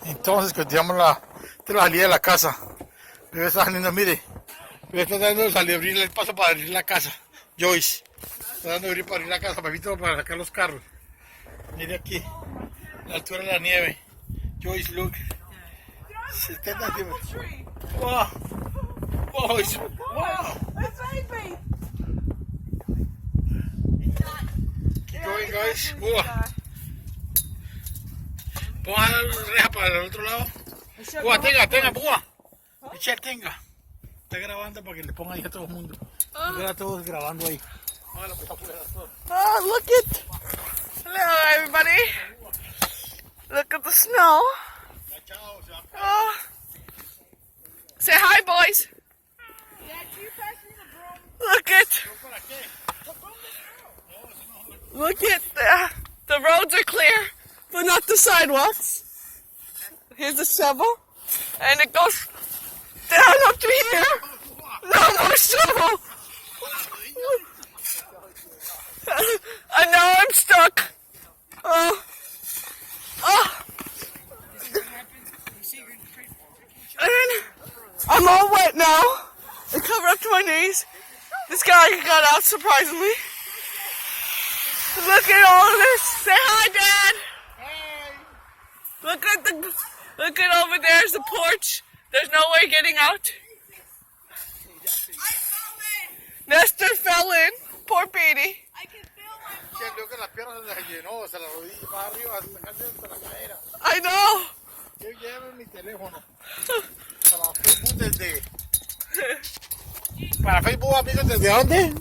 Entonces continuamos la salida de la casa. Bebé está saliendo, mire. Bebé está dando de abrir el paso para abrir la casa. Joyce. Está dando abrir para abrir la casa, papito, para sacar los carros. Mire aquí. La altura de la nieve. Joyce, look. 70 centímetros. Wow. Wow. Keep going, guys. Wow. Ponga la reja para el otro lado. Púa, tenga, Púa. Michelle, tenga. Está grabando para que le ponga ahí a todo el mundo. Mira a todos grabando ahí. Oh, look at. Hello, everybody. Look at the snow. Oh. Say hi, boys. Look at. Look at the roads are clear, but not the sidewalks. Here's the shovel, and it goes down up to here. No more shovel. And now I'm stuck. Oh. And I'm all wet now. I cover up to my knees. This guy got out surprisingly. Look at all of this. Say hi, Dad. Look at over there's the porch. There's no way getting out. Nestor fell in. Poor baby. I know. Yo llevo mi teléfono para Facebook para Facebook, amigos, ¿desde dónde?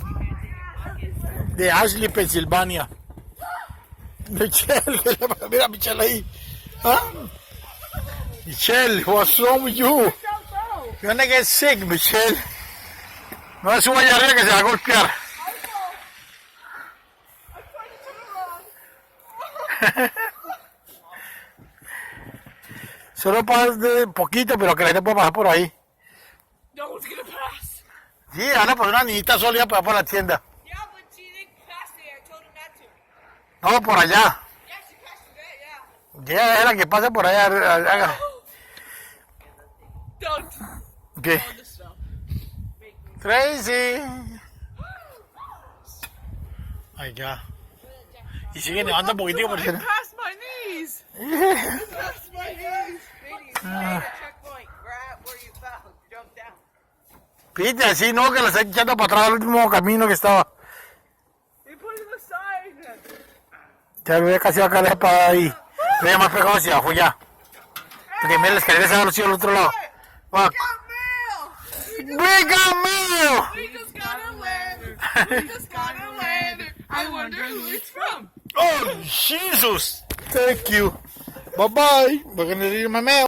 De Ashley, Pensilvania. Michelle, mira Michelle ahí. ¿Ah? Michelle, what's wrong with you? You're gonna get sick, Michelle. No se suba allá arriba que se va a golpear. Solo pasa de poquito, pero que la gente puede pasar por ahí. No one's gonna pass. Sí, Ana, pues una niñita sólida para por la tienda. Yeah, but she didn't pass there. I told him not to. No, por allá. Yeah, she passed there, yeah. Ya, era que pase por allá. Haga. Don't. ¿Qué? On the snow. Crazy. Ay, ya. Y sigue nevando un poquitico por I cierto. passed my knees. Past my knees. Checkpoint. Grab where you fell. Jump down. Pite, así no, que la está echando para atrás al último camino que estaba. You put it in the side. Ya lo ve casi acá la para ahí. Ve más pegado hacia abajo ya. Porque mira la escalera se va al otro lado. Va. ¡Big meal! We just got a letter. We just got a letter. I wonder who it's from. Oh, Jesus! Thank you. Bye-bye. We're gonna read my mail.